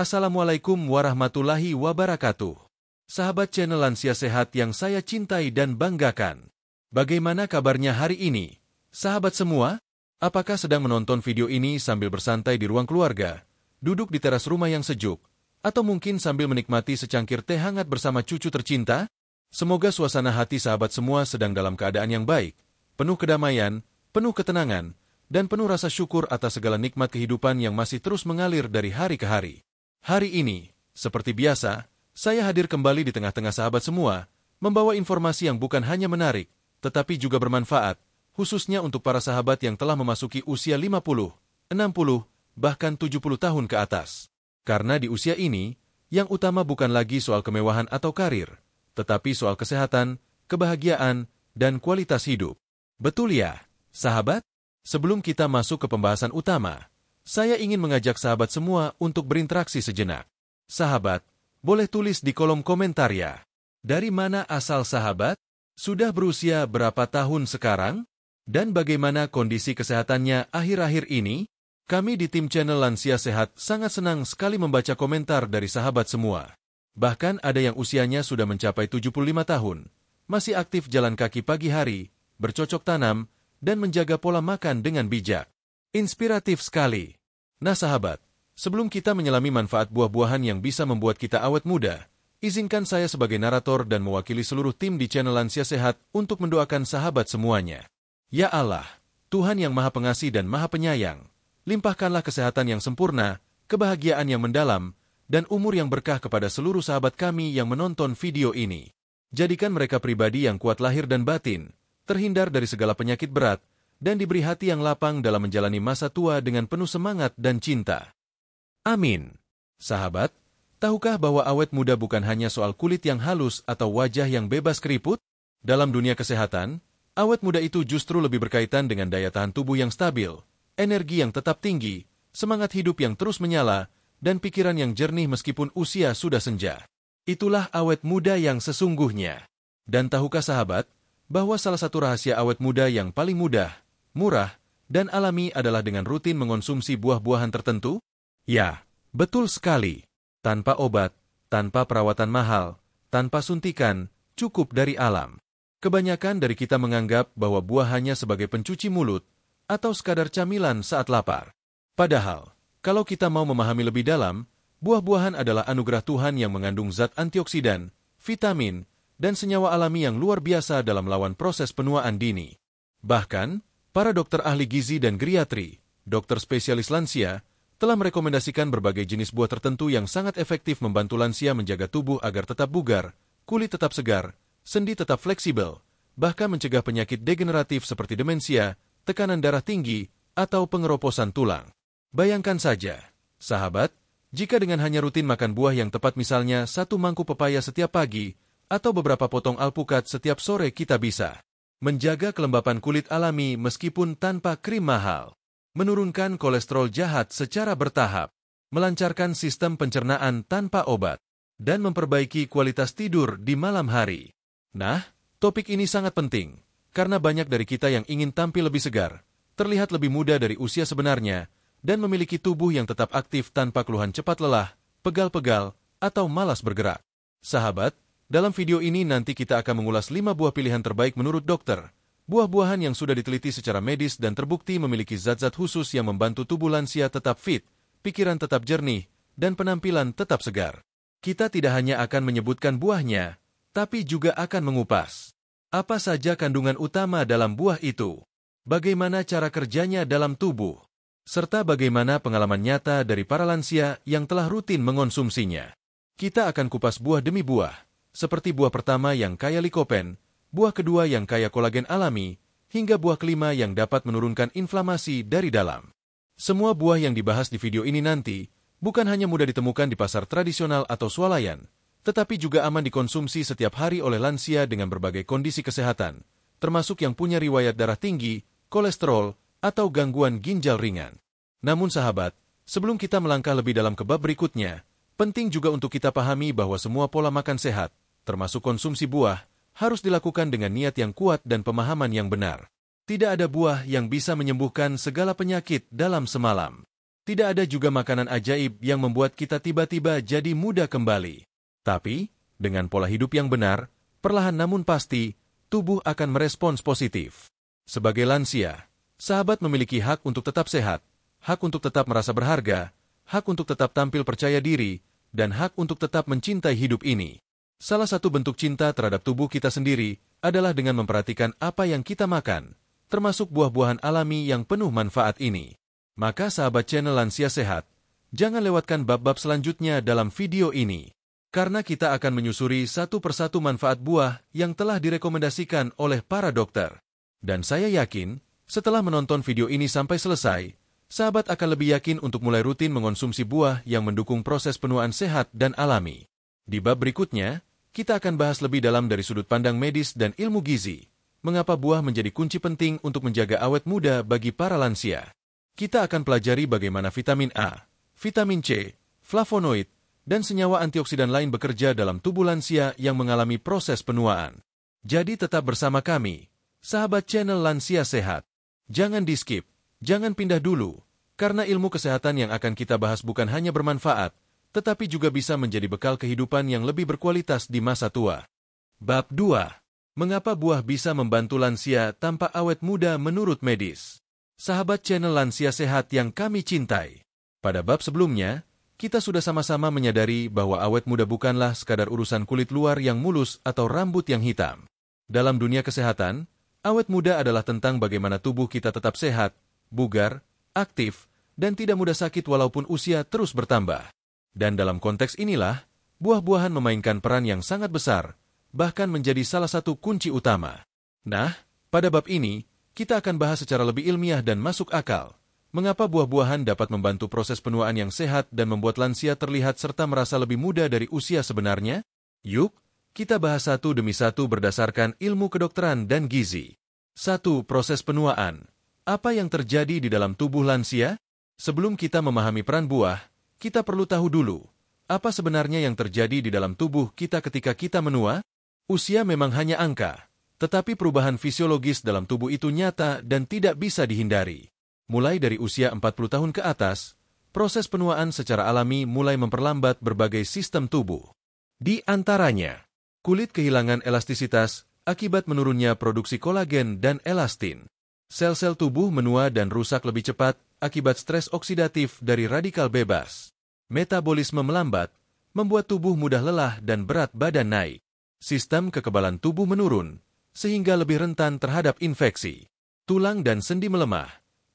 Assalamualaikum warahmatullahi wabarakatuh. Sahabat channel Lansia Sehat yang saya cintai dan banggakan. Bagaimana kabarnya hari ini? Sahabat semua, apakah sedang menonton video ini sambil bersantai di ruang keluarga, duduk di teras rumah yang sejuk, atau mungkin sambil menikmati secangkir teh hangat bersama cucu tercinta? Semoga suasana hati sahabat semua sedang dalam keadaan yang baik, penuh kedamaian, penuh ketenangan, dan penuh rasa syukur atas segala nikmat kehidupan yang masih terus mengalir dari hari ke hari. Hari ini, seperti biasa, saya hadir kembali di tengah-tengah sahabat semua, membawa informasi yang bukan hanya menarik, tetapi juga bermanfaat, khususnya untuk para sahabat yang telah memasuki usia 50, 60, bahkan 70 tahun ke atas. Karena di usia ini, yang utama bukan lagi soal kemewahan atau karir, tetapi soal kesehatan, kebahagiaan, dan kualitas hidup. Betul ya, sahabat? Sebelum kita masuk ke pembahasan utama, saya ingin mengajak sahabat semua untuk berinteraksi sejenak. Sahabat, boleh tulis di kolom komentar ya. Dari mana asal sahabat? Sudah berusia berapa tahun sekarang? Dan bagaimana kondisi kesehatannya akhir-akhir ini? Kami di tim channel Lansia Sehat sangat senang sekali membaca komentar dari sahabat semua. Bahkan ada yang usianya sudah mencapai 75 tahun, masih aktif jalan kaki pagi hari, bercocok tanam, dan menjaga pola makan dengan bijak. Inspiratif sekali. Nah sahabat, sebelum kita menyelami manfaat buah-buahan yang bisa membuat kita awet muda, izinkan saya sebagai narator dan mewakili seluruh tim di channel Lansia Sehat untuk mendoakan sahabat semuanya. Ya Allah, Tuhan yang Maha Pengasih dan Maha Penyayang, limpahkanlah kesehatan yang sempurna, kebahagiaan yang mendalam, dan umur yang berkah kepada seluruh sahabat kami yang menonton video ini. Jadikan mereka pribadi yang kuat lahir dan batin, terhindar dari segala penyakit berat, dan diberi hati yang lapang dalam menjalani masa tua dengan penuh semangat dan cinta. Amin. Sahabat, tahukah bahwa awet muda bukan hanya soal kulit yang halus atau wajah yang bebas keriput? Dalam dunia kesehatan, awet muda itu justru lebih berkaitan dengan daya tahan tubuh yang stabil, energi yang tetap tinggi, semangat hidup yang terus menyala, dan pikiran yang jernih meskipun usia sudah senja. Itulah awet muda yang sesungguhnya. Dan tahukah sahabat, bahwa salah satu rahasia awet muda yang paling mudah, murah, dan alami adalah dengan rutin mengonsumsi buah-buahan tertentu? Ya, betul sekali. Tanpa obat, tanpa perawatan mahal, tanpa suntikan, cukup dari alam. Kebanyakan dari kita menganggap bahwa buah hanya sebagai pencuci mulut, atau sekadar camilan saat lapar. Padahal, kalau kita mau memahami lebih dalam, buah-buahan adalah anugerah Tuhan yang mengandung zat antioksidan, vitamin, dan senyawa alami yang luar biasa dalam melawan proses penuaan dini. Bahkan, para dokter ahli gizi dan geriatri, dokter spesialis lansia, telah merekomendasikan berbagai jenis buah tertentu yang sangat efektif membantu lansia menjaga tubuh agar tetap bugar, kulit tetap segar, sendi tetap fleksibel, bahkan mencegah penyakit degeneratif seperti demensia, tekanan darah tinggi, atau pengeroposan tulang. Bayangkan saja, sahabat, jika dengan hanya rutin makan buah yang tepat misalnya 1 mangkuk pepaya setiap pagi, atau beberapa potong alpukat setiap sore kita bisa menjaga kelembapan kulit alami meskipun tanpa krim mahal, menurunkan kolesterol jahat secara bertahap, melancarkan sistem pencernaan tanpa obat, dan memperbaiki kualitas tidur di malam hari. Nah, topik ini sangat penting, karena banyak dari kita yang ingin tampil lebih segar, terlihat lebih muda dari usia sebenarnya, dan memiliki tubuh yang tetap aktif tanpa keluhan cepat lelah, pegal-pegal, atau malas bergerak. Sahabat, dalam video ini nanti kita akan mengulas 5 buah pilihan terbaik menurut dokter. Buah-buahan yang sudah diteliti secara medis dan terbukti memiliki zat-zat khusus yang membantu tubuh lansia tetap fit, pikiran tetap jernih, dan penampilan tetap segar. Kita tidak hanya akan menyebutkan buahnya, tapi juga akan mengupas apa saja kandungan utama dalam buah itu, bagaimana cara kerjanya dalam tubuh, serta bagaimana pengalaman nyata dari para lansia yang telah rutin mengonsumsinya. Kita akan kupas buah demi buah, seperti buah pertama yang kaya likopen, buah kedua yang kaya kolagen alami, hingga buah kelima yang dapat menurunkan inflamasi dari dalam. Semua buah yang dibahas di video ini nanti, bukan hanya mudah ditemukan di pasar tradisional atau swalayan, tetapi juga aman dikonsumsi setiap hari oleh lansia dengan berbagai kondisi kesehatan, termasuk yang punya riwayat darah tinggi, kolesterol, atau gangguan ginjal ringan. Namun sahabat, sebelum kita melangkah lebih dalam ke bab berikutnya, penting juga untuk kita pahami bahwa semua pola makan sehat, termasuk konsumsi buah, harus dilakukan dengan niat yang kuat dan pemahaman yang benar. Tidak ada buah yang bisa menyembuhkan segala penyakit dalam semalam. Tidak ada juga makanan ajaib yang membuat kita tiba-tiba jadi muda kembali. Tapi, dengan pola hidup yang benar, perlahan namun pasti, tubuh akan merespons positif. Sebagai lansia, sahabat memiliki hak untuk tetap sehat, hak untuk tetap merasa berharga, hak untuk tetap tampil percaya diri, dan hak untuk tetap mencintai hidup ini. Salah satu bentuk cinta terhadap tubuh kita sendiri adalah dengan memperhatikan apa yang kita makan, termasuk buah-buahan alami yang penuh manfaat ini. Maka sahabat channel Lansia Sehat, jangan lewatkan bab-bab selanjutnya dalam video ini. Karena kita akan menyusuri satu persatu manfaat buah yang telah direkomendasikan oleh para dokter. Dan saya yakin, setelah menonton video ini sampai selesai, sahabat akan lebih yakin untuk mulai rutin mengonsumsi buah yang mendukung proses penuaan sehat dan alami. Di bab berikutnya, kita akan bahas lebih dalam dari sudut pandang medis dan ilmu gizi, mengapa buah menjadi kunci penting untuk menjaga awet muda bagi para lansia. Kita akan pelajari bagaimana vitamin A, vitamin C, flavonoid, dan senyawa antioksidan lain bekerja dalam tubuh lansia yang mengalami proses penuaan. Jadi tetap bersama kami, sahabat channel Lansia Sehat. Jangan di-skip, jangan pindah dulu, karena ilmu kesehatan yang akan kita bahas bukan hanya bermanfaat, tetapi juga bisa menjadi bekal kehidupan yang lebih berkualitas di masa tua. Bab 2. Mengapa buah bisa membantu lansia tanpa awet muda menurut medis? Sahabat channel Lansia Sehat yang kami cintai. Pada bab sebelumnya, kita sudah sama-sama menyadari bahwa awet muda bukanlah sekadar urusan kulit luar yang mulus atau rambut yang hitam. Dalam dunia kesehatan, awet muda adalah tentang bagaimana tubuh kita tetap sehat, bugar, aktif, dan tidak mudah sakit walaupun usia terus bertambah. Dan dalam konteks inilah, buah-buahan memainkan peran yang sangat besar, bahkan menjadi salah satu kunci utama. Nah, pada bab ini, kita akan bahas secara lebih ilmiah dan masuk akal, mengapa buah-buahan dapat membantu proses penuaan yang sehat dan membuat lansia terlihat serta merasa lebih muda dari usia sebenarnya? Yuk, kita bahas satu demi satu berdasarkan ilmu kedokteran dan gizi. 1. Proses penuaan. Apa yang terjadi di dalam tubuh lansia? Sebelum kita memahami peran buah, kita perlu tahu dulu, apa sebenarnya yang terjadi di dalam tubuh kita ketika kita menua? Usia memang hanya angka, tetapi perubahan fisiologis dalam tubuh itu nyata dan tidak bisa dihindari. Mulai dari usia 40 tahun ke atas, proses penuaan secara alami mulai memperlambat berbagai sistem tubuh. Di antaranya, kulit kehilangan elastisitas akibat menurunnya produksi kolagen dan elastin. Sel-sel tubuh menua dan rusak lebih cepat akibat stres oksidatif dari radikal bebas. Metabolisme melambat, membuat tubuh mudah lelah dan berat badan naik. Sistem kekebalan tubuh menurun, sehingga lebih rentan terhadap infeksi. Tulang dan sendi melemah,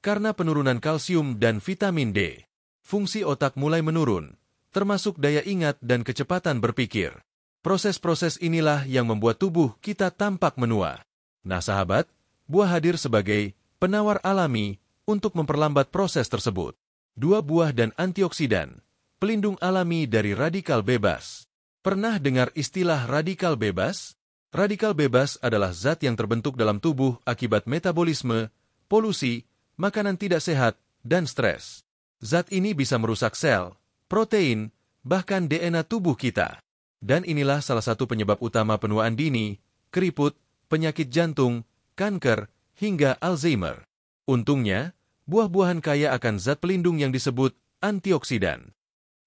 karena penurunan kalsium dan vitamin D. Fungsi otak mulai menurun, termasuk daya ingat dan kecepatan berpikir. Proses-proses inilah yang membuat tubuh kita tampak menua. Nah sahabat, buah hadir sebagai penawar alami untuk memperlambat proses tersebut. 2. Buah dan antioksidan, pelindung alami dari radikal bebas. Pernah dengar istilah radikal bebas? Radikal bebas adalah zat yang terbentuk dalam tubuh akibat metabolisme, polusi, makanan tidak sehat, dan stres. Zat ini bisa merusak sel, protein, bahkan DNA tubuh kita. Dan inilah salah satu penyebab utama penuaan dini, keriput, penyakit jantung, kanker, hingga Alzheimer. Untungnya, buah-buahan kaya akan zat pelindung yang disebut antioksidan.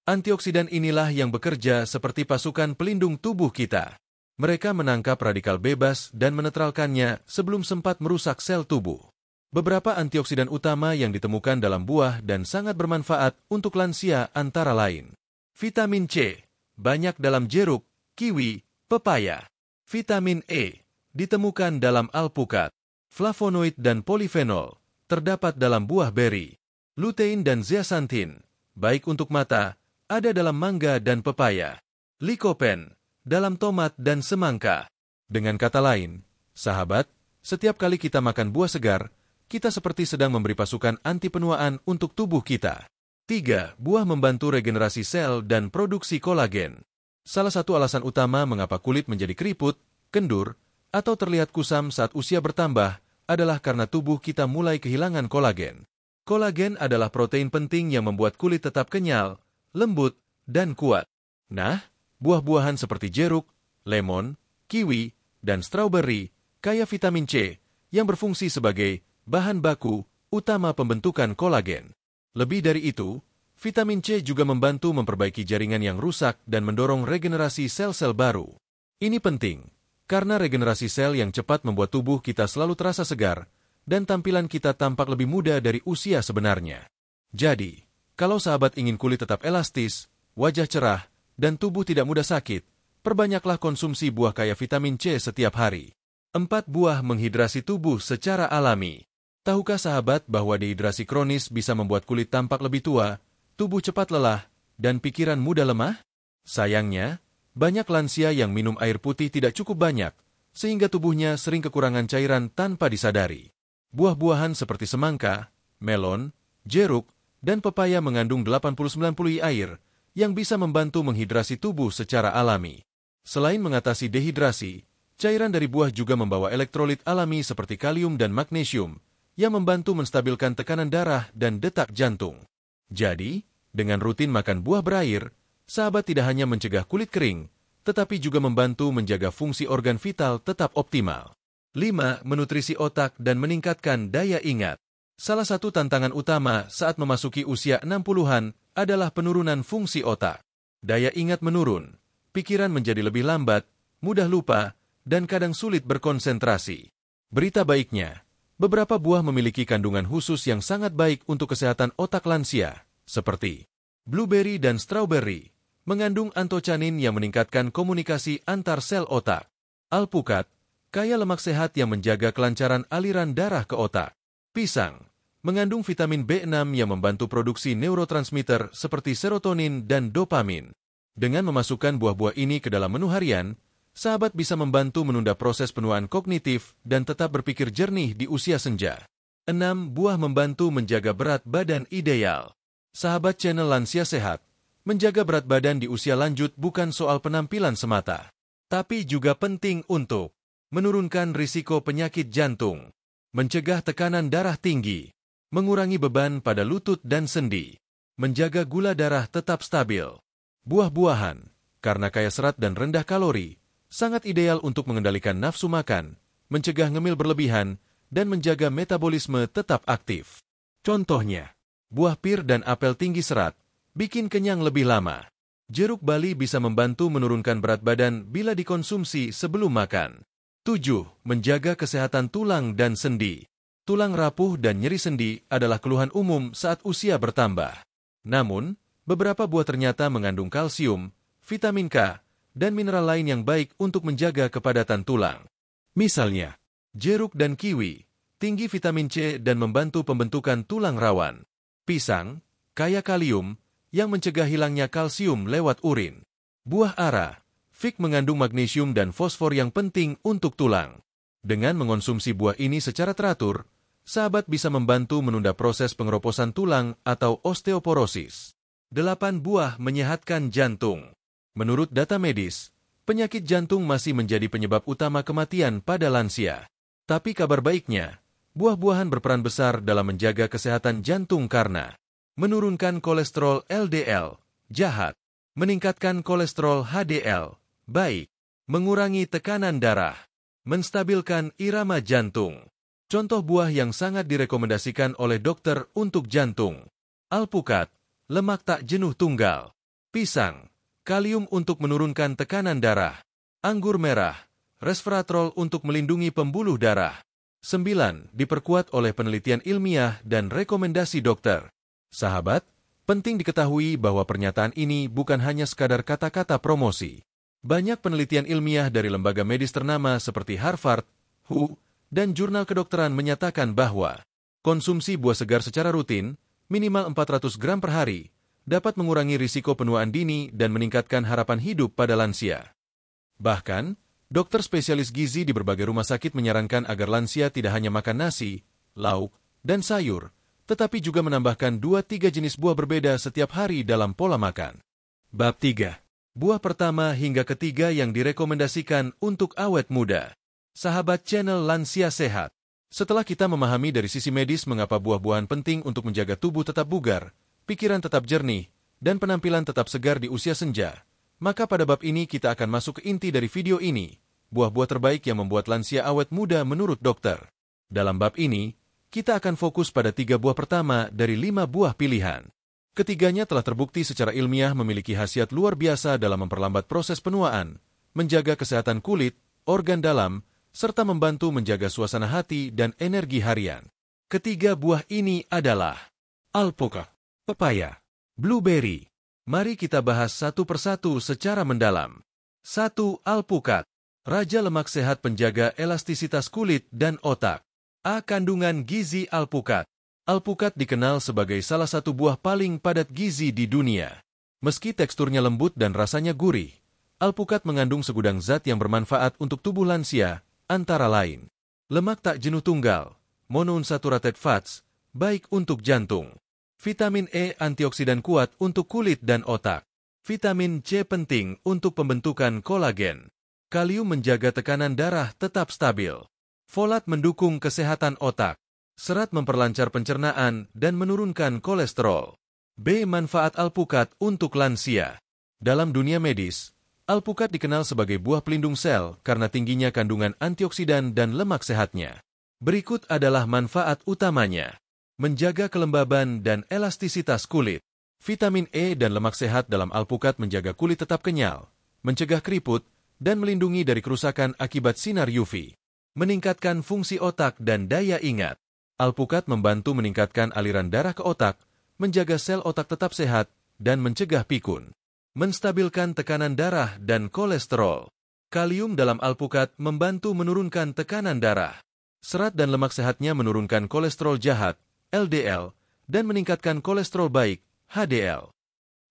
Antioksidan inilah yang bekerja seperti pasukan pelindung tubuh kita. Mereka menangkap radikal bebas dan menetralkannya sebelum sempat merusak sel tubuh. Beberapa antioksidan utama yang ditemukan dalam buah dan sangat bermanfaat untuk lansia antara lain. Vitamin C, banyak dalam jeruk, kiwi, pepaya. Vitamin E, ditemukan dalam alpukat. Flavonoid dan polifenol, terdapat dalam buah beri. Lutein dan zeaxanthin, baik untuk mata, ada dalam mangga dan pepaya. Lycopene, dalam tomat dan semangka. Dengan kata lain, sahabat, setiap kali kita makan buah segar, kita seperti sedang memberi pasukan anti penuaan untuk tubuh kita. 3. Buah membantu regenerasi sel dan produksi kolagen. Salah satu alasan utama mengapa kulit menjadi keriput, kendur, atau terlihat kusam saat usia bertambah adalah karena tubuh kita mulai kehilangan kolagen. Kolagen adalah protein penting yang membuat kulit tetap kenyal, lembut, dan kuat. Nah, buah-buahan seperti jeruk, lemon, kiwi, dan strawberry kaya vitamin C yang berfungsi sebagai bahan baku utama pembentukan kolagen. Lebih dari itu, vitamin C juga membantu memperbaiki jaringan yang rusak dan mendorong regenerasi sel-sel baru. Ini penting, karena regenerasi sel yang cepat membuat tubuh kita selalu terasa segar, dan tampilan kita tampak lebih muda dari usia sebenarnya. Jadi, kalau sahabat ingin kulit tetap elastis, wajah cerah, dan tubuh tidak mudah sakit, perbanyaklah konsumsi buah kaya vitamin C setiap hari. 4 buah menghidrasi tubuh secara alami. Tahukah sahabat bahwa dehidrasi kronis bisa membuat kulit tampak lebih tua, tubuh cepat lelah, dan pikiran mudah lemah? Sayangnya, banyak lansia yang minum air putih tidak cukup banyak, sehingga tubuhnya sering kekurangan cairan tanpa disadari. Buah-buahan seperti semangka, melon, jeruk, dan pepaya mengandung 80-90% air, yang bisa membantu menghidrasi tubuh secara alami. Selain mengatasi dehidrasi, cairan dari buah juga membawa elektrolit alami seperti kalium dan magnesium, yang membantu menstabilkan tekanan darah dan detak jantung. Jadi, dengan rutin makan buah berair, sahabat tidak hanya mencegah kulit kering, tetapi juga membantu menjaga fungsi organ vital tetap optimal. 5. Menutrisi otak dan meningkatkan daya ingat. Salah satu tantangan utama saat memasuki usia 60-an adalah penurunan fungsi otak. Daya ingat menurun, pikiran menjadi lebih lambat, mudah lupa, dan kadang sulit berkonsentrasi. Berita baiknya, beberapa buah memiliki kandungan khusus yang sangat baik untuk kesehatan otak lansia, seperti blueberry dan strawberry, mengandung antocianin yang meningkatkan komunikasi antar sel otak. Alpukat, kaya lemak sehat yang menjaga kelancaran aliran darah ke otak. Pisang, mengandung vitamin B6 yang membantu produksi neurotransmitter seperti serotonin dan dopamin. Dengan memasukkan buah-buah ini ke dalam menu harian, sahabat bisa membantu menunda proses penuaan kognitif dan tetap berpikir jernih di usia senja. 6. Buah membantu menjaga berat badan ideal. Sahabat channel Lansia Sehat, menjaga berat badan di usia lanjut bukan soal penampilan semata, tapi juga penting untuk menurunkan risiko penyakit jantung, mencegah tekanan darah tinggi, mengurangi beban pada lutut dan sendi, menjaga gula darah tetap stabil. Buah-buahan, karena kaya serat dan rendah kalori, sangat ideal untuk mengendalikan nafsu makan, mencegah ngemil berlebihan, dan menjaga metabolisme tetap aktif. Contohnya, buah pir dan apel tinggi serat, bikin kenyang lebih lama. Jeruk bali bisa membantu menurunkan berat badan bila dikonsumsi sebelum makan. 7. Menjaga kesehatan tulang dan sendi. Tulang rapuh dan nyeri sendi adalah keluhan umum saat usia bertambah. Namun, beberapa buah ternyata mengandung kalsium, vitamin K, dan mineral lain yang baik untuk menjaga kepadatan tulang. Misalnya, jeruk dan kiwi, tinggi vitamin C dan membantu pembentukan tulang rawan. Pisang, kaya kalium, yang mencegah hilangnya kalsium lewat urin. Buah ara, fig mengandung magnesium dan fosfor yang penting untuk tulang. Dengan mengonsumsi buah ini secara teratur, sahabat bisa membantu menunda proses pengeroposan tulang atau osteoporosis. 8 buah menyehatkan jantung. Menurut data medis, penyakit jantung masih menjadi penyebab utama kematian pada lansia. Tapi kabar baiknya, buah-buahan berperan besar dalam menjaga kesehatan jantung karena menurunkan kolesterol LDL, jahat, meningkatkan kolesterol HDL, baik, mengurangi tekanan darah, menstabilkan irama jantung. Contoh buah yang sangat direkomendasikan oleh dokter untuk jantung. Alpukat, lemak tak jenuh tunggal. Pisang, kalium untuk menurunkan tekanan darah. Anggur merah, resveratrol untuk melindungi pembuluh darah. 9. Diperkuat oleh penelitian ilmiah dan rekomendasi dokter. Sahabat, penting diketahui bahwa pernyataan ini bukan hanya sekadar kata-kata promosi. Banyak penelitian ilmiah dari lembaga medis ternama seperti Harvard, WHO, dan jurnal kedokteran menyatakan bahwa konsumsi buah segar secara rutin, minimal 400 gram per hari, dapat mengurangi risiko penuaan dini dan meningkatkan harapan hidup pada lansia. Bahkan, dokter spesialis gizi di berbagai rumah sakit menyarankan agar lansia tidak hanya makan nasi, lauk, dan sayur, tetapi juga menambahkan 2-3 jenis buah berbeda setiap hari dalam pola makan. Bab 3. Buah pertama hingga ketiga yang direkomendasikan untuk awet muda. Sahabat channel Lansia Sehat, setelah kita memahami dari sisi medis mengapa buah-buahan penting untuk menjaga tubuh tetap bugar, pikiran tetap jernih, dan penampilan tetap segar di usia senja, maka pada bab ini kita akan masuk ke inti dari video ini, buah-buah terbaik yang membuat lansia awet muda menurut dokter. Dalam bab ini, kita akan fokus pada 3 buah pertama dari 5 buah pilihan. Ketiganya telah terbukti secara ilmiah memiliki khasiat luar biasa dalam memperlambat proses penuaan, menjaga kesehatan kulit, organ dalam, serta membantu menjaga suasana hati dan energi harian. Ketiga buah ini adalah alpukat, pepaya, blueberry. Mari kita bahas satu persatu secara mendalam. 1. Alpukat, raja lemak sehat penjaga elastisitas kulit dan otak. A. Kandungan gizi alpukat. Alpukat dikenal sebagai salah satu buah paling padat gizi di dunia. Meski teksturnya lembut dan rasanya gurih, alpukat mengandung segudang zat yang bermanfaat untuk tubuh lansia, antara lain lemak tak jenuh tunggal, monounsaturated fats, baik untuk jantung. Vitamin E antioksidan kuat untuk kulit dan otak. Vitamin C penting untuk pembentukan kolagen. Kalium menjaga tekanan darah tetap stabil. Folat mendukung kesehatan otak. Serat memperlancar pencernaan dan menurunkan kolesterol. B. Manfaat alpukat untuk lansia. Dalam dunia medis, alpukat dikenal sebagai buah pelindung sel karena tingginya kandungan antioksidan dan lemak sehatnya. Berikut adalah manfaat utamanya. Menjaga kelembaban dan elastisitas kulit. Vitamin E dan lemak sehat dalam alpukat menjaga kulit tetap kenyal, mencegah keriput, dan melindungi dari kerusakan akibat sinar UV. Meningkatkan fungsi otak dan daya ingat. Alpukat membantu meningkatkan aliran darah ke otak, menjaga sel otak tetap sehat, dan mencegah pikun. Menstabilkan tekanan darah dan kolesterol. Kalium dalam alpukat membantu menurunkan tekanan darah. Serat dan lemak sehatnya menurunkan kolesterol jahat, LDL, dan meningkatkan kolesterol baik, HDL.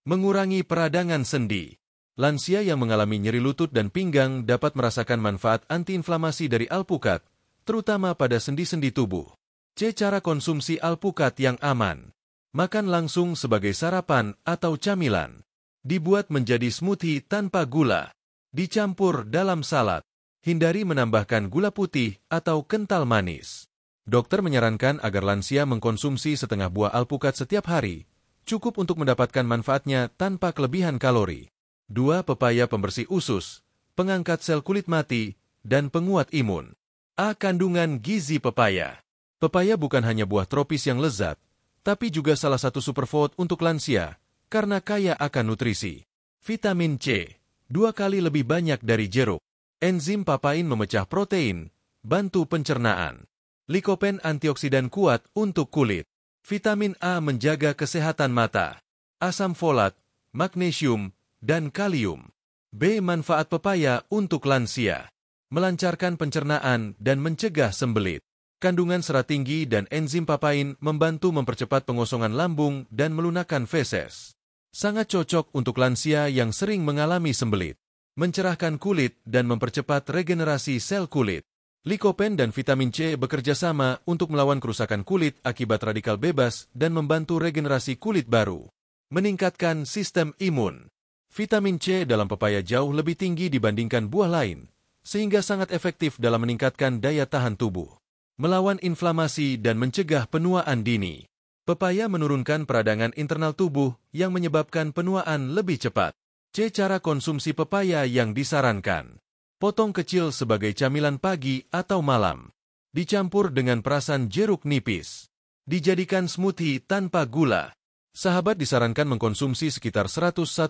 Mengurangi peradangan sendi. Lansia yang mengalami nyeri lutut dan pinggang dapat merasakan manfaat antiinflamasi dari alpukat, terutama pada sendi-sendi tubuh. C. Cara konsumsi alpukat yang aman. Makan langsung sebagai sarapan atau camilan. Dibuat menjadi smoothie tanpa gula. Dicampur dalam salad. Hindari menambahkan gula putih atau kental manis. Dokter menyarankan agar lansia mengkonsumsi setengah buah alpukat setiap hari, cukup untuk mendapatkan manfaatnya tanpa kelebihan kalori. 2. Pepaya pembersih usus, pengangkat sel kulit mati, dan penguat imun. A. Kandungan gizi pepaya. Pepaya bukan hanya buah tropis yang lezat, tapi juga salah satu superfood untuk lansia, karena kaya akan nutrisi. Vitamin C, 2 kali lebih banyak dari jeruk. Enzim papain memecah protein, bantu pencernaan. Likopen antioksidan kuat untuk kulit. Vitamin A menjaga kesehatan mata. Asam folat, magnesium, dan kalium. B. Manfaat pepaya untuk lansia. Melancarkan pencernaan dan mencegah sembelit. Kandungan serat tinggi dan enzim papain membantu mempercepat pengosongan lambung dan melunakkan feses. Sangat cocok untuk lansia yang sering mengalami sembelit. Mencerahkan kulit dan mempercepat regenerasi sel kulit. Likopen dan vitamin C bekerja sama untuk melawan kerusakan kulit akibat radikal bebas dan membantu regenerasi kulit baru. Meningkatkan sistem imun. Vitamin C dalam pepaya jauh lebih tinggi dibandingkan buah lain, sehingga sangat efektif dalam meningkatkan daya tahan tubuh. Melawan inflamasi dan mencegah penuaan dini. Pepaya menurunkan peradangan internal tubuh yang menyebabkan penuaan lebih cepat. C. Cara konsumsi pepaya yang disarankan. Potong kecil sebagai camilan pagi atau malam. Dicampur dengan perasan jeruk nipis. Dijadikan smoothie tanpa gula. Sahabat disarankan mengkonsumsi sekitar 150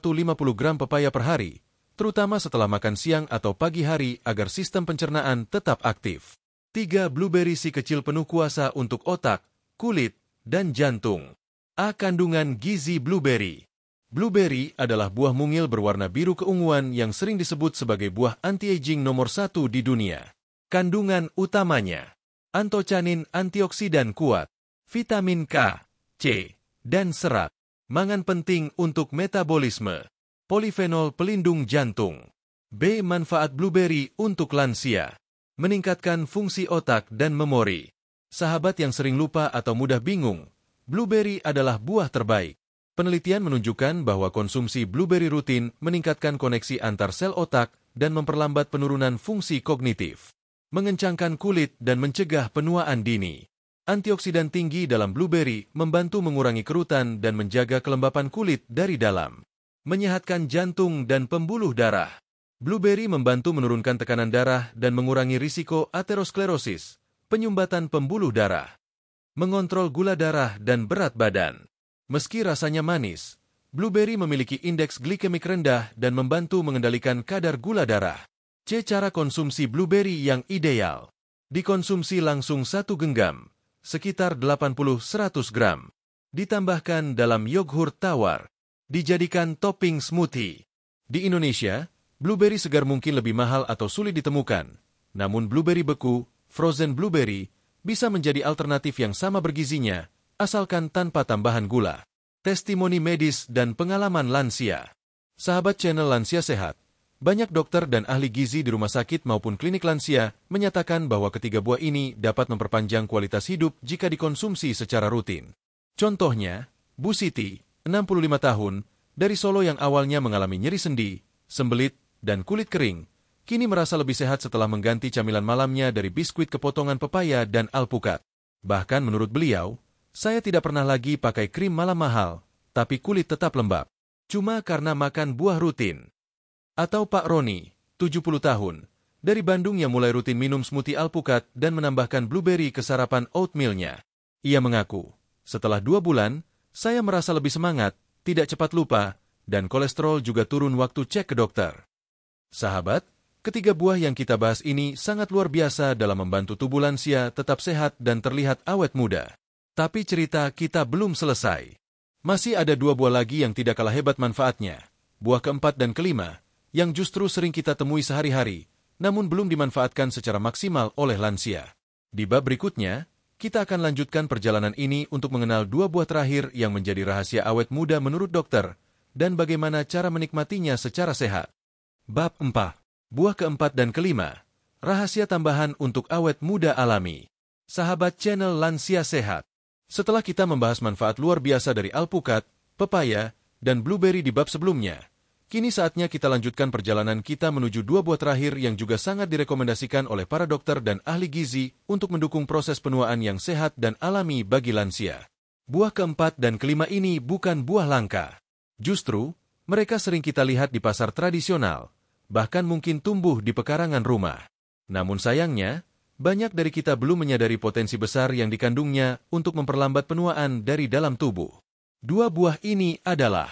gram pepaya per hari, terutama setelah makan siang atau pagi hari agar sistem pencernaan tetap aktif. 3. Blueberry si kecil penuh kuasa untuk otak, kulit, dan jantung. A. Kandungan gizi blueberry. Blueberry adalah buah mungil berwarna biru keunguan yang sering disebut sebagai buah anti-aging nomor 1 di dunia. Kandungan utamanya: antocianin antioksidan kuat, vitamin K, C, dan serat. Mangan penting untuk metabolisme. Polifenol pelindung jantung. B. Manfaat blueberry untuk lansia. Meningkatkan fungsi otak dan memori. Sahabat yang sering lupa atau mudah bingung, blueberry adalah buah terbaik. Penelitian menunjukkan bahwa konsumsi blueberry rutin meningkatkan koneksi antar sel otak dan memperlambat penurunan fungsi kognitif. Mengencangkan kulit dan mencegah penuaan dini. Antioksidan tinggi dalam blueberry membantu mengurangi kerutan dan menjaga kelembapan kulit dari dalam. Menyehatkan jantung dan pembuluh darah. Blueberry membantu menurunkan tekanan darah dan mengurangi risiko aterosklerosis, penyumbatan pembuluh darah. mengontrol gula darah dan berat badan. Meski rasanya manis, blueberry memiliki indeks glikemik rendah dan membantu mengendalikan kadar gula darah. C. Cara konsumsi blueberry yang ideal. Dikonsumsi langsung 1 genggam, sekitar 80-100 gram. Ditambahkan dalam yogurt tawar. Dijadikan topping smoothie. Di Indonesia, blueberry segar mungkin lebih mahal atau sulit ditemukan. Namun blueberry beku, frozen blueberry, bisa menjadi alternatif yang sama bergizinya, asalkan tanpa tambahan gula. Testimoni medis dan pengalaman lansia. Sahabat channel Lansia Sehat, banyak dokter dan ahli gizi di rumah sakit maupun klinik lansia menyatakan bahwa ketiga buah ini dapat memperpanjang kualitas hidup jika dikonsumsi secara rutin. Contohnya, Bu Siti, 65 tahun, dari Solo yang awalnya mengalami nyeri sendi, sembelit, dan kulit kering, kini merasa lebih sehat setelah mengganti camilan malamnya dari biskuit kepotongan pepaya dan alpukat. Bahkan menurut beliau, saya tidak pernah lagi pakai krim malam mahal, tapi kulit tetap lembab. Cuma karena makan buah rutin. Atau Pak Roni, 70 tahun, dari Bandung yang mulai rutin minum smoothie alpukat dan menambahkan blueberry ke sarapan oatmeal-nya. Ia mengaku, setelah 2 bulan, saya merasa lebih semangat, tidak cepat lupa, dan kolesterol juga turun waktu cek ke dokter. Sahabat, ketiga buah yang kita bahas ini sangat luar biasa dalam membantu tubuh lansia tetap sehat dan terlihat awet muda. Tapi cerita kita belum selesai. Masih ada 2 buah lagi yang tidak kalah hebat manfaatnya. Buah keempat dan kelima, yang justru sering kita temui sehari-hari, namun belum dimanfaatkan secara maksimal oleh lansia. Di bab berikutnya, kita akan lanjutkan perjalanan ini untuk mengenal 2 buah terakhir yang menjadi rahasia awet muda menurut dokter, dan bagaimana cara menikmatinya secara sehat. Bab 4. Buah keempat dan kelima, rahasia tambahan untuk awet muda alami. Sahabat channel Lansia Sehat, setelah kita membahas manfaat luar biasa dari alpukat, pepaya, dan blueberry di bab sebelumnya, kini saatnya kita lanjutkan perjalanan kita menuju 2 buah terakhir yang juga sangat direkomendasikan oleh para dokter dan ahli gizi untuk mendukung proses penuaan yang sehat dan alami bagi lansia. Buah keempat dan kelima ini bukan buah langka. Justru, mereka sering kita lihat di pasar tradisional, bahkan mungkin tumbuh di pekarangan rumah. Namun sayangnya, banyak dari kita belum menyadari potensi besar yang dikandungnya untuk memperlambat penuaan dari dalam tubuh. 2 buah ini adalah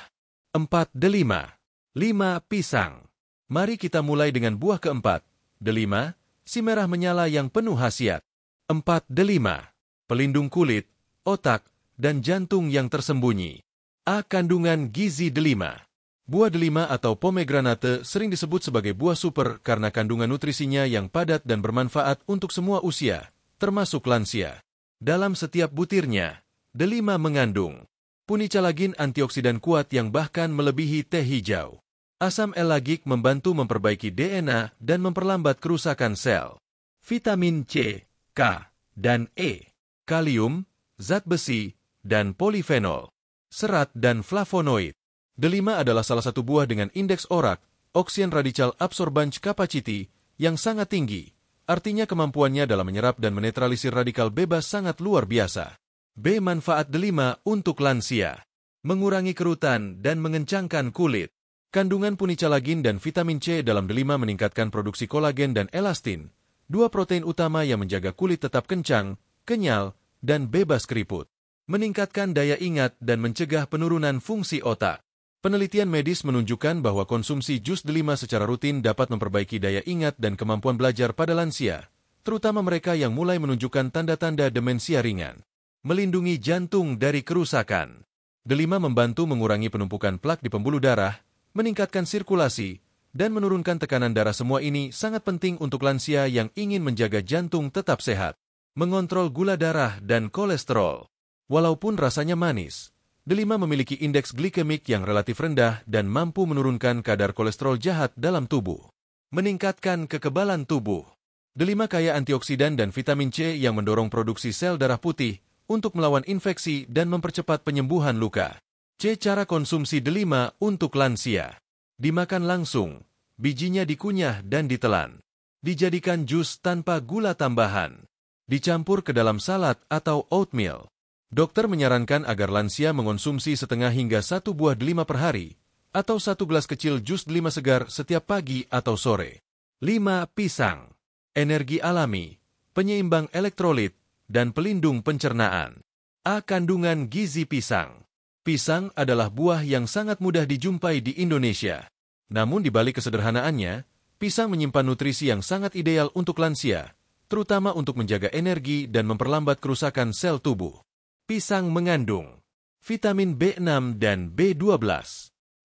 4 delima. 5 pisang. Mari kita mulai dengan buah keempat. Delima, si merah menyala yang penuh khasiat. 4 delima. Pelindung kulit, otak, dan jantung yang tersembunyi. A. Kandungan gizi delima. Buah delima atau pomegranate sering disebut sebagai buah super karena kandungan nutrisinya yang padat dan bermanfaat untuk semua usia, termasuk lansia. Dalam setiap butirnya, delima mengandung punicalagin antioksidan kuat yang bahkan melebihi teh hijau. Asam elagik membantu memperbaiki DNA dan memperlambat kerusakan sel. Vitamin C, K, dan E, kalium, zat besi, dan polifenol, serat dan flavonoid. Delima adalah salah satu buah dengan indeks ORAC, Oxygen Radical Absorbance Capacity, yang sangat tinggi. Artinya kemampuannya dalam menyerap dan menetralisir radikal bebas sangat luar biasa. B. Manfaat delima untuk lansia. Mengurangi kerutan dan mengencangkan kulit. Kandungan punicalagin dan vitamin C dalam delima meningkatkan produksi kolagen dan elastin, 2 protein utama yang menjaga kulit tetap kencang, kenyal, dan bebas keriput. Meningkatkan daya ingat dan mencegah penurunan fungsi otak. Penelitian medis menunjukkan bahwa konsumsi jus delima secara rutin dapat memperbaiki daya ingat dan kemampuan belajar pada lansia, terutama mereka yang mulai menunjukkan tanda-tanda demensia ringan. Melindungi jantung dari kerusakan. Delima membantu mengurangi penumpukan plak di pembuluh darah, meningkatkan sirkulasi, dan menurunkan tekanan darah. Semua ini sangat penting untuk lansia yang ingin menjaga jantung tetap sehat. Mengontrol gula darah dan kolesterol. Walaupun rasanya manis, delima memiliki indeks glikemik yang relatif rendah dan mampu menurunkan kadar kolesterol jahat dalam tubuh. Meningkatkan kekebalan tubuh. Delima kaya antioksidan dan vitamin C yang mendorong produksi sel darah putih untuk melawan infeksi dan mempercepat penyembuhan luka. C. Cara konsumsi delima untuk lansia. Dimakan langsung, bijinya dikunyah dan ditelan. Dijadikan jus tanpa gula tambahan. Dicampur ke dalam salad atau oatmeal. Dokter menyarankan agar lansia mengonsumsi setengah hingga 1 buah delima per hari, atau 1 gelas kecil jus delima segar setiap pagi atau sore. 5 pisang. Energi alami, penyeimbang elektrolit, dan pelindung pencernaan. A. Kandungan gizi pisang. Pisang adalah buah yang sangat mudah dijumpai di Indonesia. Namun di balik kesederhanaannya, pisang menyimpan nutrisi yang sangat ideal untuk lansia, terutama untuk menjaga energi dan memperlambat kerusakan sel tubuh. Pisang mengandung vitamin B6 dan B12,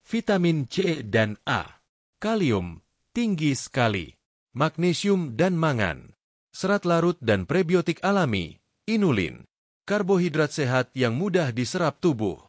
vitamin C dan A, kalium, tinggi sekali, magnesium dan mangan, serat larut dan prebiotik alami, inulin, karbohidrat sehat yang mudah diserap tubuh.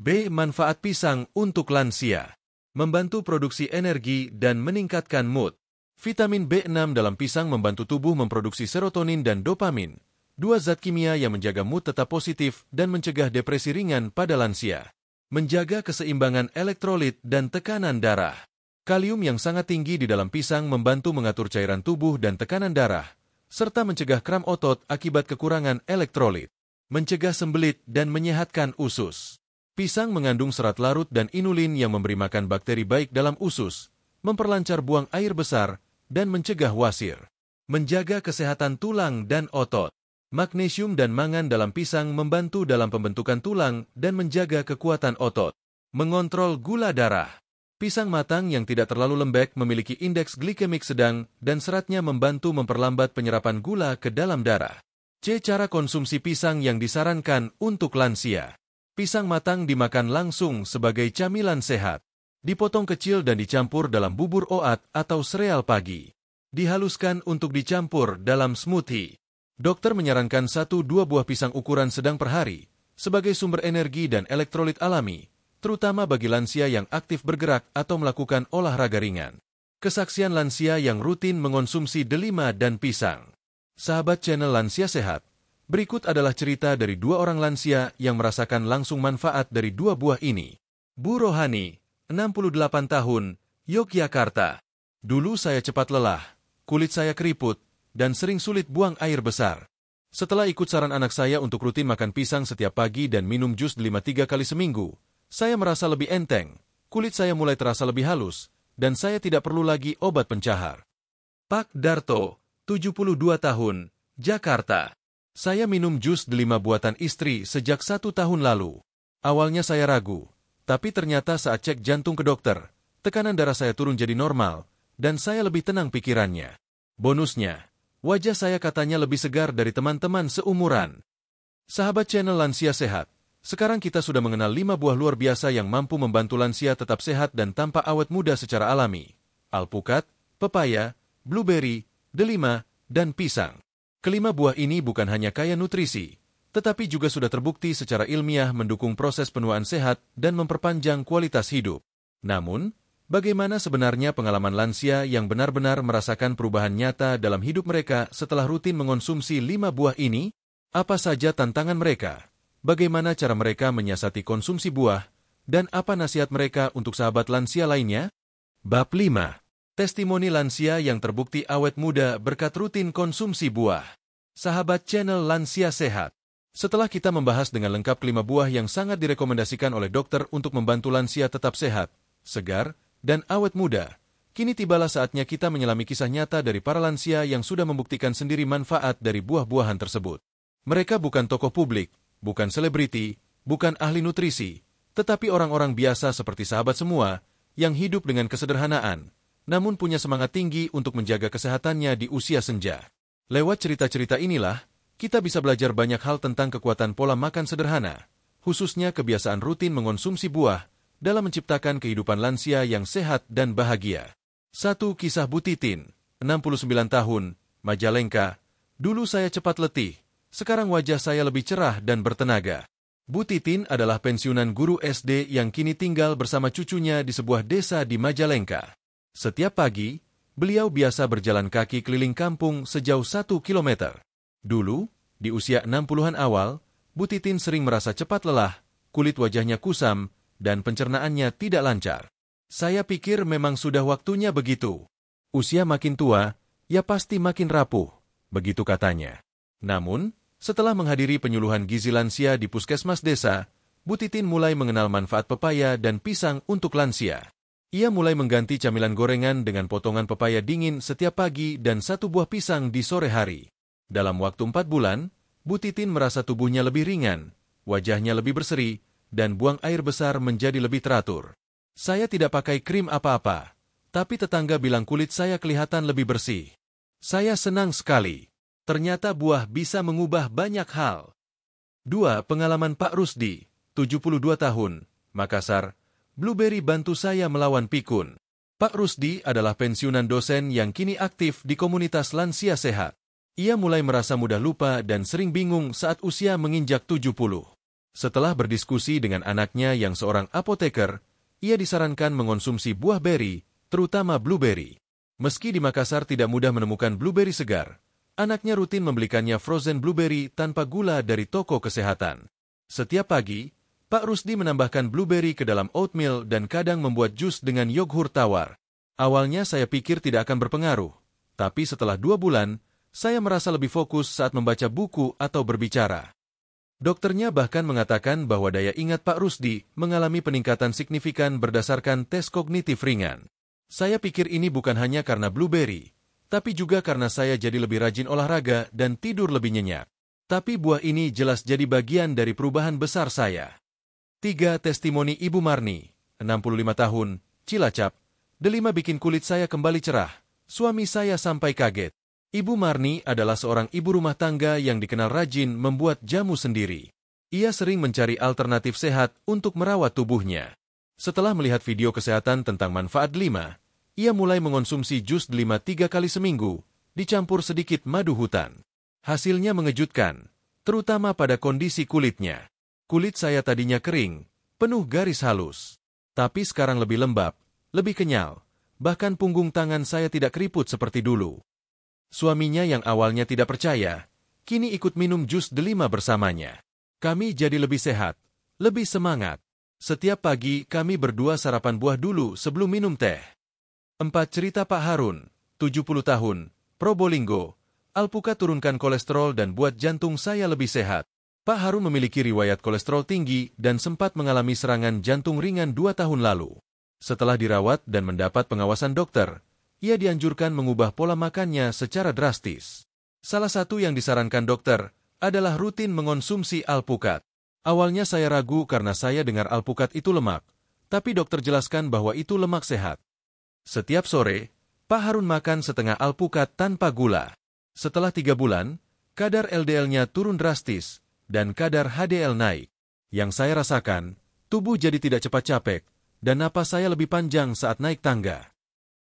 B. Manfaat pisang untuk lansia. Membantu produksi energi dan meningkatkan mood. Vitamin B6 dalam pisang membantu tubuh memproduksi serotonin dan dopamin, dua zat kimia yang menjaga mood tetap positif dan mencegah depresi ringan pada lansia. Menjaga keseimbangan elektrolit dan tekanan darah. Kalium yang sangat tinggi di dalam pisang membantu mengatur cairan tubuh dan tekanan darah, serta mencegah kram otot akibat kekurangan elektrolit. Mencegah sembelit dan menyehatkan usus. Pisang mengandung serat larut dan inulin yang memberi makan bakteri baik dalam usus, memperlancar buang air besar, dan mencegah wasir. Menjaga kesehatan tulang dan otot. Magnesium dan mangan dalam pisang membantu dalam pembentukan tulang dan menjaga kekuatan otot. Mengontrol gula darah. Pisang matang yang tidak terlalu lembek memiliki indeks glikemik sedang dan seratnya membantu memperlambat penyerapan gula ke dalam darah. C. Cara konsumsi pisang yang disarankan untuk lansia. Pisang matang dimakan langsung sebagai camilan sehat. Dipotong kecil dan dicampur dalam bubur oat atau sereal pagi. Dihaluskan untuk dicampur dalam smoothie. Dokter menyarankan 1-2 buah pisang ukuran sedang per hari sebagai sumber energi dan elektrolit alami, terutama bagi lansia yang aktif bergerak atau melakukan olahraga ringan. Kesaksian lansia yang rutin mengonsumsi delima dan pisang. Sahabat channel Lansia Sehat, berikut adalah cerita dari 2 orang lansia yang merasakan langsung manfaat dari 2 buah ini. Bu Rohani, 68 tahun, Yogyakarta. Dulu saya cepat lelah, kulit saya keriput, dan sering sulit buang air besar. Setelah ikut saran anak saya untuk rutin makan pisang setiap pagi dan minum jus delima 3 kali seminggu, saya merasa lebih enteng, kulit saya mulai terasa lebih halus, dan saya tidak perlu lagi obat pencahar. Pak Darto, 72 tahun, Jakarta. Saya minum jus delima buatan istri sejak 1 tahun lalu. Awalnya saya ragu, tapi ternyata saat cek jantung ke dokter, tekanan darah saya turun jadi normal, dan saya lebih tenang pikirannya. Bonusnya, wajah saya katanya lebih segar dari teman-teman seumuran. Sahabat channel Lansia Sehat, sekarang kita sudah mengenal 5 buah luar biasa yang mampu membantu lansia tetap sehat dan tampak awet muda secara alami. Alpukat, pepaya, blueberry, delima, dan pisang. Kelima buah ini bukan hanya kaya nutrisi, tetapi juga sudah terbukti secara ilmiah mendukung proses penuaan sehat dan memperpanjang kualitas hidup. Namun, bagaimana sebenarnya pengalaman lansia yang benar-benar merasakan perubahan nyata dalam hidup mereka setelah rutin mengonsumsi 5 buah ini? Apa saja tantangan mereka? Bagaimana cara mereka menyiasati konsumsi buah? Dan apa nasihat mereka untuk sahabat lansia lainnya? Bab 5. Testimoni lansia yang terbukti awet muda berkat rutin konsumsi buah. Sahabat channel Lansia Sehat, setelah kita membahas dengan lengkap 5 buah yang sangat direkomendasikan oleh dokter untuk membantu lansia tetap sehat, segar, dan awet muda, kini tibalah saatnya kita menyelami kisah nyata dari para lansia yang sudah membuktikan sendiri manfaat dari buah-buahan tersebut. Mereka bukan tokoh publik, bukan selebriti, bukan ahli nutrisi, tetapi orang-orang biasa seperti sahabat semua yang hidup dengan kesederhanaan, namun punya semangat tinggi untuk menjaga kesehatannya di usia senja. Lewat cerita-cerita inilah, kita bisa belajar banyak hal tentang kekuatan pola makan sederhana, khususnya kebiasaan rutin mengonsumsi buah, dalam menciptakan kehidupan lansia yang sehat dan bahagia. 1. Kisah Bu Titin, 69 tahun, Majalengka. Dulu saya cepat letih, sekarang wajah saya lebih cerah dan bertenaga. Bu Titin adalah pensiunan guru SD yang kini tinggal bersama cucunya di sebuah desa di Majalengka. Setiap pagi, beliau biasa berjalan kaki keliling kampung sejauh 1 kilometer. Dulu, di usia 60-an awal, Bu Titin sering merasa cepat lelah, kulit wajahnya kusam, dan pencernaannya tidak lancar. Saya pikir memang sudah waktunya begitu. Usia makin tua, ya pasti makin rapuh, begitu katanya. Namun, setelah menghadiri penyuluhan gizi lansia di puskesmas desa, Bu Titin mulai mengenal manfaat pepaya dan pisang untuk lansia. Ia mulai mengganti camilan gorengan dengan potongan pepaya dingin setiap pagi dan 1 buah pisang di sore hari. Dalam waktu 4 bulan, Bu Bu Titin merasa tubuhnya lebih ringan, wajahnya lebih berseri, dan buang air besar menjadi lebih teratur. Saya tidak pakai krim apa-apa, tapi tetangga bilang kulit saya kelihatan lebih bersih. Saya senang sekali. Ternyata buah bisa mengubah banyak hal. 2. Pengalaman Pak Rusdi, 72 tahun, Makassar. Blueberry bantu saya melawan pikun. Pak Rusdi adalah pensiunan dosen yang kini aktif di komunitas lansia sehat. Ia mulai merasa mudah lupa dan sering bingung saat usia menginjak 70. Setelah berdiskusi dengan anaknya yang seorang apoteker, ia disarankan mengonsumsi buah beri, terutama blueberry. Meski di Makassar tidak mudah menemukan blueberry segar, anaknya rutin membelikannya frozen blueberry tanpa gula dari toko kesehatan. Setiap pagi, Pak Rusdi menambahkan blueberry ke dalam oatmeal dan kadang membuat jus dengan yogurt tawar. Awalnya saya pikir tidak akan berpengaruh, tapi setelah 2 bulan, saya merasa lebih fokus saat membaca buku atau berbicara. Dokternya bahkan mengatakan bahwa daya ingat Pak Rusdi mengalami peningkatan signifikan berdasarkan tes kognitif ringan. Saya pikir ini bukan hanya karena blueberry, tapi juga karena saya jadi lebih rajin olahraga dan tidur lebih nyenyak. Tapi buah ini jelas jadi bagian dari perubahan besar saya. 3. Testimoni Ibu Marni, 65 tahun, Cilacap. Delima bikin kulit saya kembali cerah. Suami saya sampai kaget. Ibu Marni adalah seorang ibu rumah tangga yang dikenal rajin membuat jamu sendiri. Ia sering mencari alternatif sehat untuk merawat tubuhnya. Setelah melihat video kesehatan tentang manfaat delima, ia mulai mengonsumsi jus delima 3 kali seminggu, dicampur sedikit madu hutan. Hasilnya mengejutkan, terutama pada kondisi kulitnya. Kulit saya tadinya kering, penuh garis halus. Tapi sekarang lebih lembab, lebih kenyal, bahkan punggung tangan saya tidak keriput seperti dulu. Suaminya yang awalnya tidak percaya, kini ikut minum jus delima bersamanya. Kami jadi lebih sehat, lebih semangat. Setiap pagi kami berdua sarapan buah dulu sebelum minum teh. 4. Cerita Pak Harun, 70 tahun, Probolinggo. Alpukat turunkan kolesterol dan buat jantung saya lebih sehat. Pak Harun memiliki riwayat kolesterol tinggi dan sempat mengalami serangan jantung ringan 2 tahun lalu. Setelah dirawat dan mendapat pengawasan dokter, ia dianjurkan mengubah pola makannya secara drastis. Salah satu yang disarankan dokter adalah rutin mengonsumsi alpukat. Awalnya saya ragu karena saya dengar alpukat itu lemak, tapi dokter jelaskan bahwa itu lemak sehat. Setiap sore, Pak Harun makan setengah alpukat tanpa gula. Setelah 3 bulan, kadar LDL-nya turun drastis, dan kadar HDL naik. Yang saya rasakan, tubuh jadi tidak cepat capek, dan napas saya lebih panjang saat naik tangga.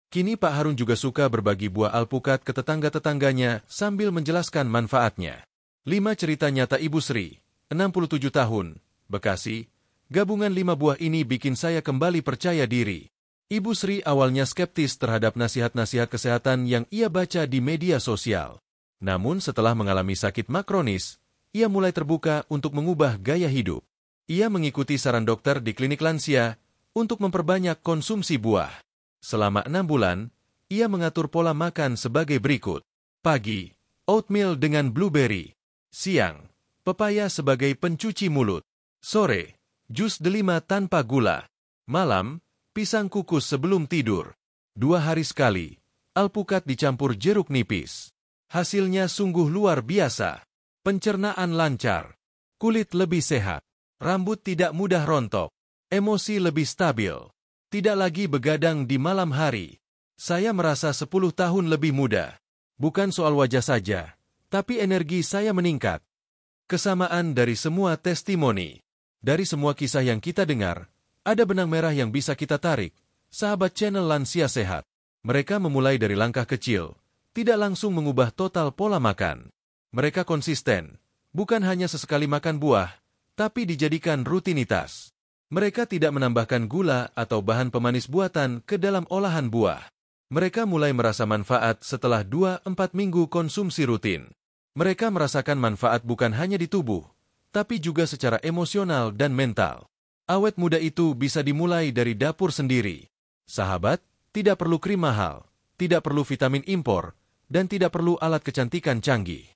Kini Pak Harun juga suka berbagi buah alpukat ke tetangga-tetangganya sambil menjelaskan manfaatnya. 5. Cerita nyata Ibu Sri, 67 tahun, Bekasi. Gabungan 5 buah ini bikin saya kembali percaya diri. Ibu Sri awalnya skeptis terhadap nasihat-nasihat kesehatan yang ia baca di media sosial. Namun setelah mengalami sakit makronis, ia mulai terbuka untuk mengubah gaya hidup. Ia mengikuti saran dokter di klinik lansia untuk memperbanyak konsumsi buah. Selama 6 bulan, ia mengatur pola makan sebagai berikut. Pagi, oatmeal dengan blueberry. Siang, pepaya sebagai pencuci mulut. Sore, jus delima tanpa gula. Malam, pisang kukus sebelum tidur. 2 hari sekali, alpukat dicampur jeruk nipis. Hasilnya sungguh luar biasa. Pencernaan lancar, kulit lebih sehat, rambut tidak mudah rontok, emosi lebih stabil, tidak lagi begadang di malam hari. Saya merasa 10 tahun lebih muda. Bukan soal wajah saja, tapi energi saya meningkat. Kesamaan dari semua testimoni, dari semua kisah yang kita dengar, ada benang merah yang bisa kita tarik. Sahabat channel Lansia Sehat, mereka memulai dari langkah kecil, tidak langsung mengubah total pola makan. Mereka konsisten, bukan hanya sesekali makan buah, tapi dijadikan rutinitas. Mereka tidak menambahkan gula atau bahan pemanis buatan ke dalam olahan buah. Mereka mulai merasa manfaat setelah 2-4 minggu konsumsi rutin. Mereka merasakan manfaat bukan hanya di tubuh, tapi juga secara emosional dan mental. Awet muda itu bisa dimulai dari dapur sendiri. Sahabat, tidak perlu krim mahal, tidak perlu vitamin impor, dan tidak perlu alat kecantikan canggih.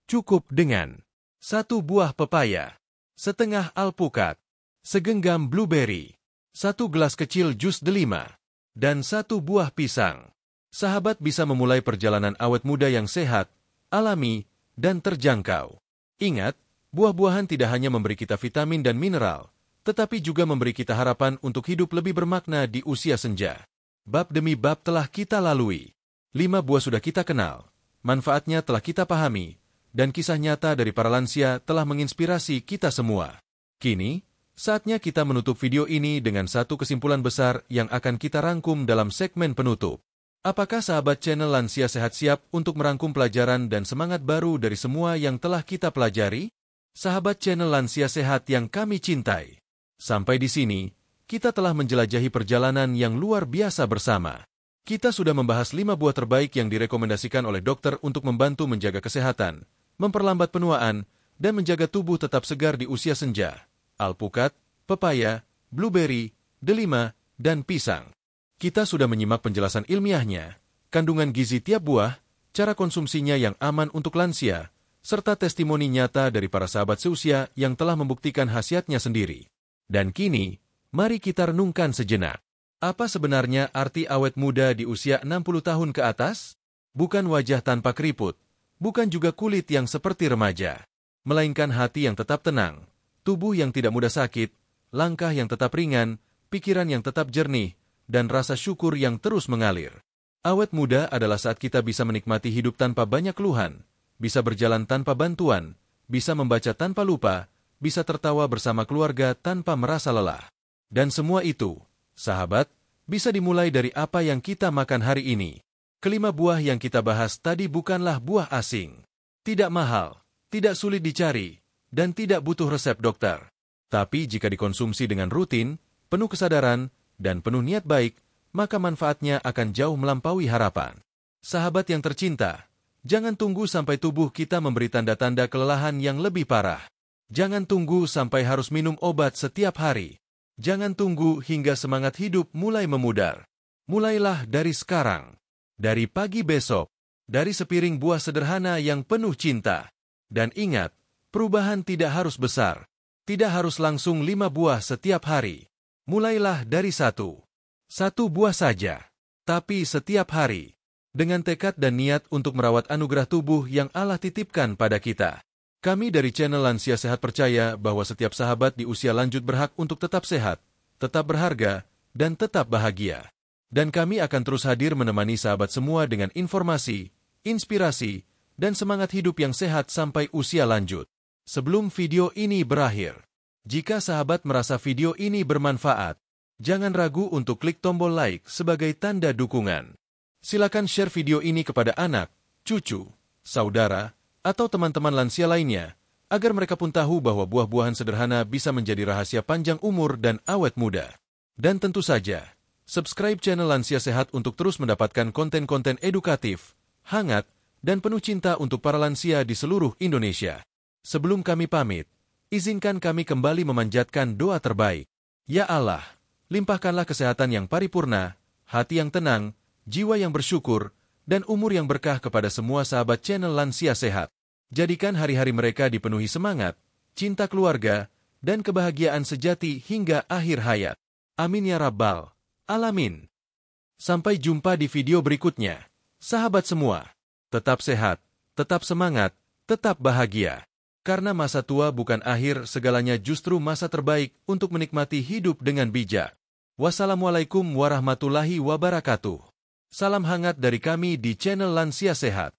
Cukup dengan 1 buah pepaya, setengah alpukat, segenggam blueberry, 1 gelas kecil jus delima, dan 1 buah pisang. Sahabat bisa memulai perjalanan awet muda yang sehat, alami, dan terjangkau. Ingat, buah-buahan tidak hanya memberi kita vitamin dan mineral, tetapi juga memberi kita harapan untuk hidup lebih bermakna di usia senja. Bab demi bab telah kita lalui. 5 buah sudah kita kenal, manfaatnya telah kita pahami, dan kisah nyata dari para lansia telah menginspirasi kita semua. Kini, saatnya kita menutup video ini dengan satu kesimpulan besar yang akan kita rangkum dalam segmen penutup. Apakah sahabat channel Lansia Sehat siap untuk merangkum pelajaran dan semangat baru dari semua yang telah kita pelajari? Sahabat channel Lansia Sehat yang kami cintai. Sampai di sini, kita telah menjelajahi perjalanan yang luar biasa bersama. Kita sudah membahas 5 buah terbaik yang direkomendasikan oleh dokter untuk membantu menjaga kesehatan, memperlambat penuaan, dan menjaga tubuh tetap segar di usia senja. Alpukat, pepaya, blueberry, delima, dan pisang. Kita sudah menyimak penjelasan ilmiahnya, kandungan gizi tiap buah, cara konsumsinya yang aman untuk lansia, serta testimoni nyata dari para sahabat seusia yang telah membuktikan khasiatnya sendiri. Dan kini, mari kita renungkan sejenak. Apa sebenarnya arti awet muda di usia 60 tahun ke atas? Bukan wajah tanpa keriput, bukan juga kulit yang seperti remaja, melainkan hati yang tetap tenang, tubuh yang tidak mudah sakit, langkah yang tetap ringan, pikiran yang tetap jernih, dan rasa syukur yang terus mengalir. Awet muda adalah saat kita bisa menikmati hidup tanpa banyak keluhan, bisa berjalan tanpa bantuan, bisa membaca tanpa lupa, bisa tertawa bersama keluarga tanpa merasa lelah. Dan semua itu, sahabat, bisa dimulai dari apa yang kita makan hari ini. Kelima buah yang kita bahas tadi bukanlah buah asing. Tidak mahal, tidak sulit dicari, dan tidak butuh resep dokter. Tapi jika dikonsumsi dengan rutin, penuh kesadaran, dan penuh niat baik, maka manfaatnya akan jauh melampaui harapan. Sahabat yang tercinta, jangan tunggu sampai tubuh kita memberi tanda-tanda kelelahan yang lebih parah. Jangan tunggu sampai harus minum obat setiap hari. Jangan tunggu hingga semangat hidup mulai memudar. Mulailah dari sekarang, dari pagi besok, dari sepiring buah sederhana yang penuh cinta. Dan ingat, perubahan tidak harus besar, tidak harus langsung 5 buah setiap hari. Mulailah dari satu buah saja, tapi setiap hari, dengan tekad dan niat untuk merawat anugerah tubuh yang Allah titipkan pada kita. Kami dari channel Lansia Sehat percaya bahwa setiap sahabat di usia lanjut berhak untuk tetap sehat, tetap berharga, dan tetap bahagia. Dan kami akan terus hadir menemani sahabat semua dengan informasi, inspirasi, dan semangat hidup yang sehat sampai usia lanjut. Sebelum video ini berakhir, jika sahabat merasa video ini bermanfaat, jangan ragu untuk klik tombol like sebagai tanda dukungan. Silakan share video ini kepada anak, cucu, saudara, atau teman-teman lansia lainnya, agar mereka pun tahu bahwa buah-buahan sederhana bisa menjadi rahasia panjang umur dan awet muda. Dan tentu saja, subscribe channel Lansia Sehat untuk terus mendapatkan konten-konten edukatif, hangat, dan penuh cinta untuk para lansia di seluruh Indonesia. Sebelum kami pamit, izinkan kami kembali memanjatkan doa terbaik. Ya Allah, limpahkanlah kesehatan yang paripurna, hati yang tenang, jiwa yang bersyukur, dan umur yang berkah kepada semua sahabat channel Lansia Sehat. Jadikan hari-hari mereka dipenuhi semangat, cinta keluarga, dan kebahagiaan sejati hingga akhir hayat. Amin ya Rabbal Alamin. Sampai jumpa di video berikutnya. Sahabat semua, tetap sehat, tetap semangat, tetap bahagia. Karena masa tua bukan akhir segalanya, justru masa terbaik untuk menikmati hidup dengan bijak. Wassalamualaikum warahmatullahi wabarakatuh. Salam hangat dari kami di channel Lansia Sehat.